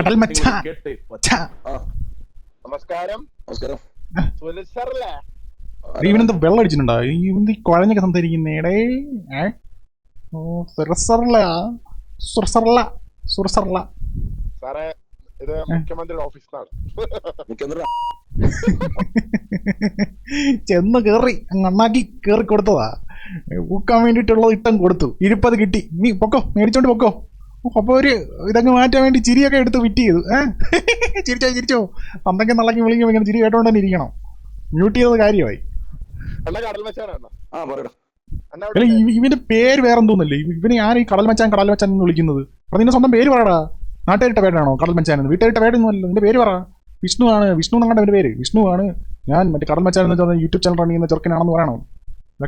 കടൽ മച്ചാ. നമസ്കാരം. ഇവനെന്താ വെള്ളം അടിച്ചിട്ടുണ്ടോ? ഇവന്ത് കുഴഞ്ഞൊക്കെ സംസാരിക്കുന്നേടേ. സാറേ, ഇത് മുഖ്യമന്ത്രിയുടെ ഓഫീസിലാണ്. ചെന്ന് കേറി അണ്ണാക്കി കേറി കൊടുത്തതാ. ഊക്കാൻ വേണ്ടിട്ടുള്ളത് ഇട്ടം കൊടുത്തു. ഇരിപ്പത് കിട്ടി. നീ പൊക്കോ, മേടിച്ചോണ്ട് പൊക്കോ. അപ്പൊ ഒരു ഇതങ്ങ് മാറ്റാൻ വേണ്ടി ചിരിയൊക്കെ എടുത്ത് ഫിറ്റ് ചെയ്തു. ചിരിച്ചോ പന്തൊക്കെ നള്ളക്കി വിളിക്കുമ്പോ ഇങ്ങനെ ചിരി കേട്ടോണ്ട് തന്നെ ഇരിക്കണം. മ്യൂട്ട് ചെയ്തത് കാര്യമായി. ഇവന്റെ പേര് വേറെ എന്തോന്നല്ലേ? ഇവന് ഞാൻ ഈ കടൽ മച്ചാൻ എന്ന് വിളിക്കുന്നത്. അപ്പൊ നിന്റെ സ്വന്തം പേര് പറയടാ. നാട്ടുകാരിട്ട പേരാണോ കടൽ മച്ചാൻ? വീട്ടുകാരിട്ട പേരൊന്നുമല്ലോ. നിന്റെ പേര് പറ. വിഷ്ണു എന്നാണ് എന്റെ പേര്. വിഷ്ണു ആണ്. ഞാൻ മറ്റേ കടൽ മച്ചാൻ എന്ന് വെച്ചാൽ യൂട്യൂബ് ചാനൽ റൺ ചെയ്യുന്ന ചെറുക്കനാണെന്ന് പറയണം.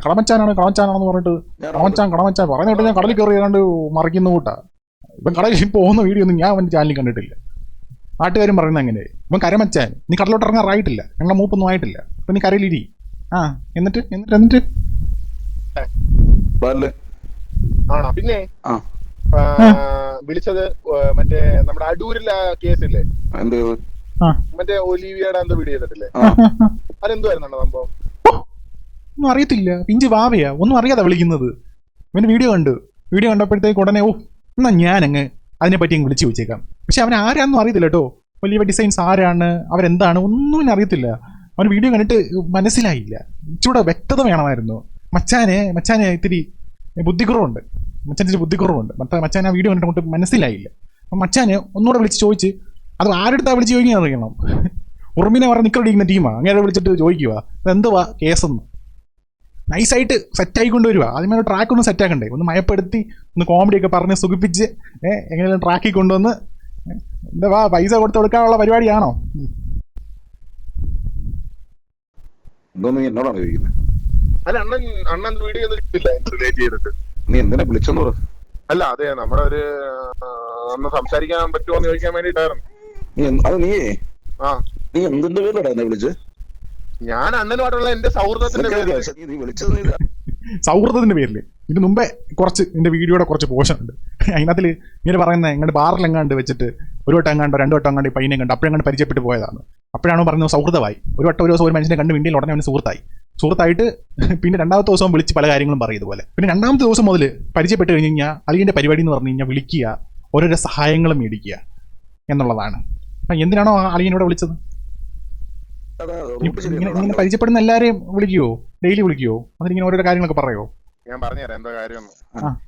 കടമച്ചാനാണെന്ന് പറഞ്ഞിട്ട് കടമച്ചാൻ പറയുന്ന ഞാൻ കടലിൽ കയറി ഏതാണ്ട് മറിക്കുന്ന കൂട്ടാ. ഇപ്പം കടലിൽ പോകുന്ന വീഡിയോ ഒന്നും ഞാൻ അവൻ്റെ ചാനലിൽ കണ്ടിട്ടില്ല. നാട്ടുകാരും പറയുന്നത് അങ്ങനെ. ഇപ്പം കരമച്ചാൻ, നീ കടലോട്ട് ഇറങ്ങാറായിട്ടില്ല. ഞങ്ങളെ മൂപ്പൊന്നും ആയിട്ടില്ല. അപ്പൊ നീ കരയിലിരി. എന്നിട്ട് പിന്നെ വിളിച്ചത് മറ്റേ നമ്മുടെ അടൂരിലെ കേസില്ലേ, മറ്റേ ഒലിവിയുടെ എന്തോ വീഡിയോ ചെയ്തിട്ടില്ലേ? അതെന്തുവായിരുന്നു സംഭവം? ഒന്നും അറിയത്തില്ല. പിഞ്ച് വാവയാ, ഒന്നും അറിയാതെ വിളിക്കുന്നത്. ഇവന്റെ വീഡിയോ കണ്ടപ്പോഴത്തേക്ക് ഉടനെ എന്നാ ഞാനങ്ങ് അതിനെപ്പറ്റി അങ്ങ് വിളിച്ചു വെച്ചേക്കാം. പക്ഷെ അവൻ ആരാന്നും അറിയത്തില്ല കേട്ടോ. വലിയ ഡിസൈൻസ് ആരാണ്, അവരെന്താണ്, ഒന്നും അറിയത്തില്ല. അവൻ വീഡിയോ കണ്ടിട്ട് മനസ്സിലായില്ല. ഇച്ചിരൂടെ വ്യക്തത വേണമായിരുന്നു. മച്ചാന് ഇത്തിരി ബുദ്ധിക്കുറവുണ്ട്. മച്ചാൻ ആ വീഡിയോ കണ്ടിട്ട് അങ്ങോട്ട് മനസ്സിലായില്ല. അപ്പം മച്ചാന് ഒന്നുകൂടെ വിളിച്ച് ചോദിച്ച്, അത് ആരെടുത്താ വിളിച്ച് ചോദിക്കാൻ അറിയണം. ഉറുമിനെ പറഞ്ഞ് നിൽക്കടിക്കുന്ന ടീമാണ്. അങ്ങനെ വിളിച്ചിട്ട് ചോദിക്കുക അതെന്തുവാ കേസെന്ന്. നൈസായിട്ട് സെറ്റായിക്കൊണ്ട് വരുക. ആദ്യമേ ഒരു ട്രാക്ക് ഒന്ന് സെറ്റാക്കണ്ടേ, ഒന്ന് മയപ്പെടുത്തി ഒന്ന് കോമഡിയൊക്കെ പറഞ്ഞ് സുഖിപ്പിച്ച് എങ്ങനെയും ട്രാക്കിൽ കൊണ്ടുവന്ന് എന്താ പൈസ കൊടുത്ത് കൊടുക്കാനുള്ള പരിപാടിയാണോ? അല്ല, അണ്ണൻ വീഡിയോ റിലേറ്റ് ചെയ്തിട്ട് നീ എന്തിനാ വിളിച്ചെന്ന്? അല്ല, അതെ, നമ്മുടെ ഒരു അന്ന് സംസാരിക്കാൻ പറ്റുമോ എന്ന് ചോദിക്കാൻ വേണ്ടിട്ടായിരുന്നു. നീ എന്തിന്റെ പേരിലാ വിളിച്ചത്? ഞാൻ അണ്ണനുമായിട്ടുള്ള എന്റെ സൗഹൃദത്തിന്റെ പേരില്. ഇതിന് മുമ്പേ കുറച്ച് എന്റെ വീഡിയോയുടെ കുറച്ച് പോർഷൻ ഉണ്ട്. അതിനകത്തിൽ ഇങ്ങനെ പറയുന്നത് എങ്ങോട്ട് ബാറിലെങ്ങാണ്ട് വെച്ചിട്ട് ഒരു വട്ടം എങ്ങാണ്ടോ 2 വട്ടം എങ്ങാണ്ട് പയ്യനെ കണ്ട് അപ്പോഴെങ്ങാണ്ട് പരിചയപ്പെട്ട് പോയതാണ്. അപ്പോഴാണ് പറയുന്നത് സൗഹൃദമായി. ഒരു ദിവസം ഒരു മനുഷ്യനെ കണ്ട് വീണ്ടിൽ ഉടനെ അവന് സുഹൃത്തായിട്ട് പിന്നെ 2ാമത്തെ ദിവസം വിളിച്ച് പല കാര്യങ്ങളും പറയും ഇതുപോലെ. പിന്നെ 2ാമത്തെ ദിവസം മുതൽ പരിചയപ്പെട്ട് കഴിഞ്ഞ് കഴിഞ്ഞാൽ അളിയന്റെ പരിപാടി എന്ന് പറഞ്ഞു കഴിഞ്ഞാൽ വിളിക്കുക, ഓരോരോ സഹായങ്ങളും മേടിക്കുക എന്നുള്ളതാണ്. അപ്പം എന്തിനാണോ അളിയനോട് വിളിച്ചത്? ഇങ്ങനെ പരിചയപ്പെടുന്ന എല്ലാരെയും വിളിക്കുവോ? ഡെയിലി വിളിക്കുവോ? അതിനിങ്ങനെ ഓരോരോ കാര്യങ്ങളൊക്കെ പറയോ? ഞാൻ പറഞ്ഞുതരാം എന്താ കാര്യം.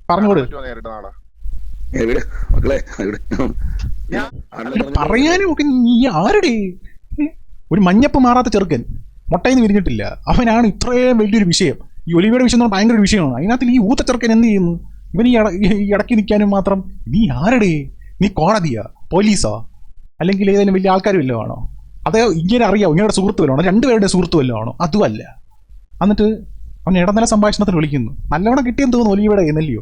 പറഞ്ഞോട്. പറയാനും ഒക്കെ നീ ആരുടെ? ഒരു മഞ്ഞപ്പ് മാറാത്ത ചെറുക്കൻ, മുട്ടയിന്ന് വിരിഞ്ഞിട്ടില്ല. അവനാണ് ഇത്രയും വലിയൊരു വിഷയം. ഈ ഒലിവിയുടെ വിഷയം ഭയങ്കര ഒരു വിഷയമാണ്. അതിനകത്ത് ഈ ഊത്ത ചെറുക്കൻ എന്ത് ചെയ്യുന്നു? ഇവൻ ഈ ഇടയ്ക്ക് നിൽക്കാനും മാത്രം നീ ആരുടെ? നീ കോടതിയാ, പോലീസാ, അല്ലെങ്കിൽ ഏതെങ്കിലും വലിയ ആൾക്കാർ വല്ലതും ആണോ? അത് ഇങ്ങനെ അറിയാമോ? ഇങ്ങനെ സുഹൃത്ത് വല്ലതും ആണോ? 2 പേരുടെ സുഹൃത്ത് വല്ലതും ആണോ? അതുമല്ല. എന്നിട്ട് അവൻ ഇടനില സംഭാഷണത്തിന് വിളിക്കുന്നു. നല്ലവണ്ണം കിട്ടിയെന്ന് തോന്നുന്നു ഒലിവിയുടെ എന്നല്ലയോ?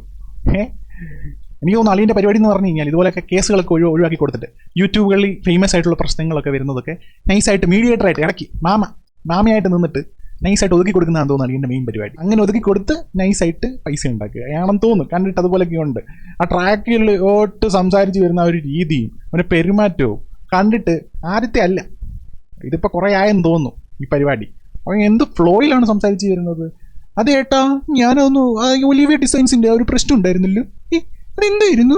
എനിക്ക് തോന്നുന്നു അളിയൻ്റെ പരിപാടി എന്ന് പറഞ്ഞു കഴിഞ്ഞാൽ ഇതുപോലെയൊക്കെ കേസുകളൊക്കെ ഒഴിവാക്കി കൊടുത്തിട്ട് യൂട്യൂബുകളിൽ ഫേമസ് ആയിട്ടുള്ള പ്രശ്നങ്ങളൊക്കെ വരുന്നതൊക്കെ നൈസായിട്ട് മീഡിയേറ്ററായിട്ട് ഇടയ്ക്ക് മാമയായിട്ട് നിന്നിട്ട് നൈസായിട്ട് ഒതുക്കി കൊടുക്കുന്നതാണെന്ന് തോന്നുന്നു അളിയൻ്റെ മെയിൻ പരിപാടി. അങ്ങനെ ഒതുക്കി കൊടുത്ത് നൈസായിട്ട് പൈസ ഉണ്ടാക്കുക ആണെന്ന് തോന്നുന്നു. കണ്ടിട്ട് അതുപോലെയൊക്കെ ഉണ്ട്. ആ ട്രാക്കിൽ സംസാരിച്ച് വരുന്ന ഒരു രീതിയും ഒരു പെരുമാറ്റവും കണ്ടിട്ട് ആദ്യത്തെ അല്ല. ഇതിപ്പോൾ കുറേ ആയെന്ന് തോന്നുന്നു ഈ പരിപാടി. അവൻ എന്ത് ഫ്ലോയിലാണ് സംസാരിച്ച് വരുന്നത്. അതേട്ടാ, ഞാനൊന്നു ഒലിവിയ ഡിസൈൻസിന്റെ ഒരു പ്രശ്നം ഉണ്ടായിരുന്നല്ലോ. അതെന്തായിരുന്നു?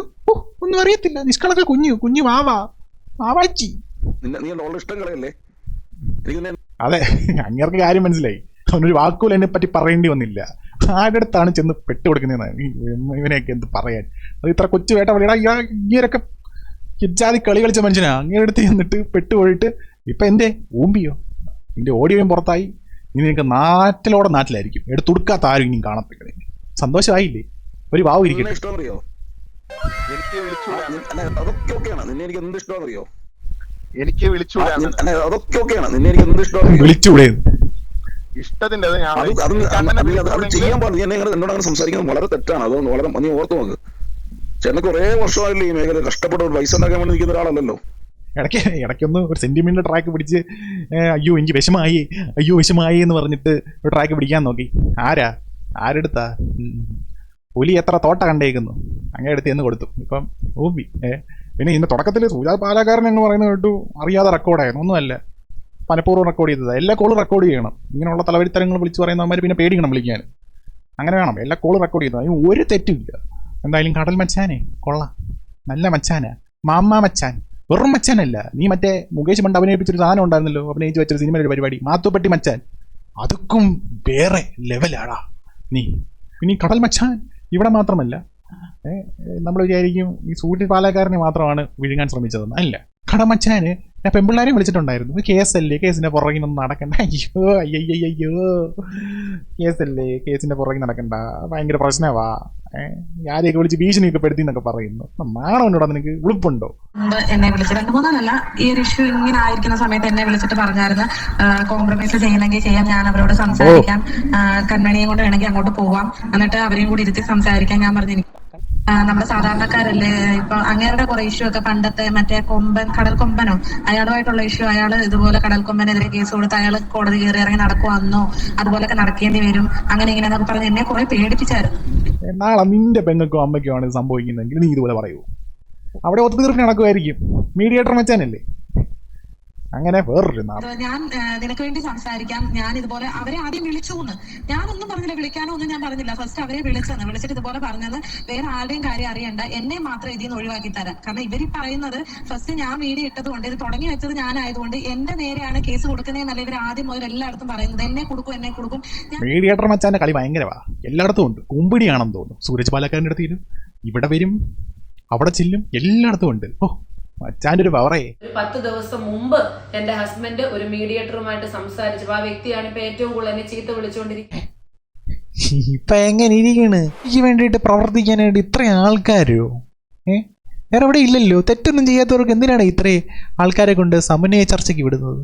ഒന്നും അറിയത്തില്ല. നിഷ്കളൊക്കെ കുഞ്ഞു വാവാച്ചി. അതെ, അങ്ങേർക്ക് കാര്യം മനസ്സിലായി. അവനൊരു വാക്കുകൾ എന്നെ പറ്റി പറയേണ്ടി വന്നില്ല. ആരുടെ അടുത്താണ് ചെന്ന് പെട്ടുകൊടുക്കുന്നതെന്ന് ഇവനെയൊക്കെ എന്ത് പറയാൻ. അത് ഇത്ര കൊച്ചു വേട്ട വിളിയടാ. ഇങ്ങനെയൊക്കെ കിച്ചാതി കളി കളിച്ച മനുഷ്യനാ. അങ്ങേ അടുത്ത് ചെന്നിട്ട് പെട്ടുപോയിട്ട് ഇപ്പം എന്തേ ഊമ്പിയോ? നിന്റെ ഓഡിയോയും പുറത്തായി. ഇനി നിനക്ക് നാട്ടിലായിരിക്കും. എടുത്തുടുക്കാത്ത ആരും ഇനിയും കാണത്തില്ല. സന്തോഷമായില്ലേ? ഒരു വാവ് ഇരിക്കട്ടെ. വിളിച്ചൂടെ? ഇഷ്ടത്തിന്റെ ചെയ്യാൻ പാടില്ല. എന്നോട് സംസാരിക്കുന്നത് വളരെ തെറ്റാണ്. അതൊന്ന് വളരെ നീ ഓർത്തു നോക്ക്. ചേട്ടന് കുറെ വർഷമായില്ലേ ഈ മേഖല കഷ്ടപ്പെട്ട് പൈസ ഉണ്ടാക്കാൻ വേണ്ടി നിൽക്കുന്ന ഒരാളല്ലോ. ഇടയ്ക്കൊന്ന് ഒരു സെന്റിമെന്റൽ ട്രാക്ക് പിടിച്ച് അയ്യോ എനിക്ക് വിഷമായി എന്ന് പറഞ്ഞിട്ട് ഒരു ട്രാക്ക് പിടിക്കാൻ നോക്കി. ആരെടുത്താ? പുലി എത്ര തോട്ട കണ്ടേക്കുന്നു. അങ്ങനെ എടുത്ത് എന്ന് കൊടുത്തു. ഇപ്പം ഊമ്പി പിന്നെ ഇതിന്റെ തുടക്കത്തിൽ സുജാത് പാലക്കാരൻ എന്ന് പറയുന്നത് കേട്ടു അറിയാതെ റെക്കോർഡായിരുന്നു, ഒന്നുമല്ല, മനഃപൂർവ്വം റെക്കോർഡ് ചെയ്തത്. എല്ലാ കോളും റെക്കോർഡ് ചെയ്യണം. ഇങ്ങനെയുള്ള തലവരിത്തരങ്ങൾ വിളിച്ച് പറയുന്നവന്മാർ പിന്നെ പേടിക്കണം വിളിക്കാൻ. അങ്ങനെ വേണം, എല്ലാ കോളും റെക്കോർഡ് ചെയ്തത്. അതിന് ഒരു തെറ്റുമില്ല. എന്തായാലും കടൽ മച്ചാനെ കൊള്ളാം, നല്ല മച്ചാനാ, മാമാ മച്ചാൻ, വെറും മച്ചാനല്ല. നീ മറ്റേ മുകേഷ് പണ്ട് അഭിനയിപ്പിച്ചൊരു സാധനം ഉണ്ടായിരുന്നല്ലോ, അഭിനയിച്ച് വെച്ചൊരു സിനിമയുടെ പരിപാടി, മാത്തുപ്പെട്ടി മച്ചാൻ, അതുക്കും വേറെ ലെവലാടാ നീ. പിന്നെ ഈ കടൽ മച്ചാൻ ഇവിടെ മാത്രമല്ല, നമ്മൾ വിചാരിക്കും ഈ സൂര്യ പാലക്കാരനെ മാത്രമാണ് വിഴുങ്ങാൻ ശ്രമിച്ചതെന്ന്. അല്ല, കടമച്ചാന് ഞാൻ പെമ്പിള്ളാരെ വിളിച്ചിട്ടുണ്ടായിരുന്നു. കേസല്ലേ, കേസിന്റെ പുറകിൽ നിന്ന് നടക്കണ്ട, അയ്യോ അയ്യോ കേസല്ലേ, കേസിന്റെ പുറകിൽ നടക്കണ്ട, ഭയങ്കര പ്രശ്നമാ, ആരെയൊക്കെ വിളിച്ച് ഭീഷണിയൊക്കെ പെടുത്തി എന്നൊക്കെ പറയുന്നു. നാണമുണ്ടോ നിനക്ക്? ഉളുപ്പുണ്ടോ? എന്നെ വിളിച്ച് 2-3 ഈ ഒരു ഇഷ്യൂ ഇങ്ങനെ ആയിരിക്കുന്ന സമയത്ത് എന്നെ വിളിച്ചിട്ട് പറഞ്ഞായിരുന്നു, കോംപ്രമൈസ് ചെയ്യണമെങ്കിൽ ചെയ്യാം, ഞാൻ അവരോട് സംസാരിക്കാം, കൺമണിയെ കൊണ്ട് വേണമെങ്കിൽ അങ്ങോട്ട് പോവാം, എന്നിട്ട് അവരെയും കൂടി ഇരുത്തി സംസാരിക്കാൻ. ഞാൻ പറഞ്ഞു എനിക്ക് നമ്മുടെ സാധാരണക്കാരല്ലേ, ഇപ്പൊ അങ്ങേരുടെ കുറെ ഇഷ്യൂ ഒക്കെ പണ്ടത്തെ മറ്റേ കൊമ്പൻ, കടൽ കൊമ്പനോ, അയാളുമായിട്ടുള്ള ഇഷ്യൂ, അയാള് ഇതുപോലെ കടൽ കൊമ്പനെതിരെ കേസ് കൊടുത്ത് അയാൾ കോടതി കയറി ഇറങ്ങി നടക്കുവന്നോ, അതുപോലൊക്കെ നടക്കേണ്ടി വരും, അങ്ങനെ ഇങ്ങനെന്നൊക്കെ പറഞ്ഞ് എന്നെ കുറെ പേടിപ്പിച്ചായിരുന്നു. നാളെ നിന്റെ പെങ്ങൾക്കോ അമ്മയ്ക്കോ ആണ് സംഭവിക്കുന്നതെങ്കിൽ നീ ഇതുപോലെ പറയൂ. അവിടെ ഒത്തുതീർപ്പ് നടക്കുമായിരിക്കും, മീഡിയേറ്റർ മച്ചാനല്ലേ. അങ്ങനെ വേറൊരു ഞാൻ നിനക്ക് വേണ്ടി സംസാരിക്കാം, ഞാൻ ഇതുപോലെ അവരെ ആദ്യം വിളിച്ചൂന്ന് ഞാനൊന്നും പറഞ്ഞില്ല, വിളിക്കാനോ ഒന്നും ഞാൻ പറഞ്ഞില്ല. ഫസ്റ്റ് അവരെ വിളിച്ചിട്ട് ഇതുപോലെ പറഞ്ഞത് വേറെ ആരുടെയും കാര്യം അറിയണ്ട, എന്നെ മാത്രം ഇതിൽ നിന്ന് ഒഴിവാക്കി തരാം. കാരണം ഇവര് പറയുന്നത് ഫസ്റ്റ് ഞാൻ വീഡിയോ ഇട്ടത് കൊണ്ട്, ഇത് തുടങ്ങി വെച്ചത് ഞാനായതുകൊണ്ട് എന്റെ നേരെയാണ് കേസ് കൊടുക്കുന്നതെന്നല്ല ഇവർ ആദ്യം മുതൽ എല്ലായിടത്തും പറയുന്നത്. എന്നെ കൊടുക്കും. മീഡിയേറ്റർ മച്ചാന്റെ കളി ഭയങ്കരവാ, എല്ലായിടത്തും ഉണ്ട്. കുമ്പിടിയാണെന്ന് തോന്നുന്നു. സൂരജ് പാലക്കാരൻ്റെ അടുത്ത് ഇരും, ഇവിടെ വരും, അവിടെ ചെല്ലും, എല്ലായിടത്തും ഉണ്ട്. ഓ, മച്ചാന്റെ ഒരു പവറേ. 10 ദിവസം മുമ്പ് എന്റെ ഹസ്ബൻഡ് ഒരു മീഡിയേറ്ററുമായിട്ട് സംസാരിച്ചു. ആ വ്യക്തിയാണ് ഇപ്പൊ ഏറ്റവും കൂടുതൽ എന്നെ ചീത്ത വിളിച്ചുകൊണ്ടിരിക്കുന്നത്. ഇപ്പൊ എങ്ങനെ ഇരിക്കണ്? എനിക്ക് വേണ്ടിയിട്ട് പ്രവർത്തിക്കാനായിട്ട് ഇത്രയും ആൾക്കാരോ? വേറെ എവിടെ ഇല്ലല്ലോ. തെറ്റൊന്നും ചെയ്യാത്തവർക്ക് എന്തിനാണ് ഇത്രയും ആൾക്കാരെ കൊണ്ട് സമന്വയ ചർച്ചയ്ക്ക് വിടുന്നത്?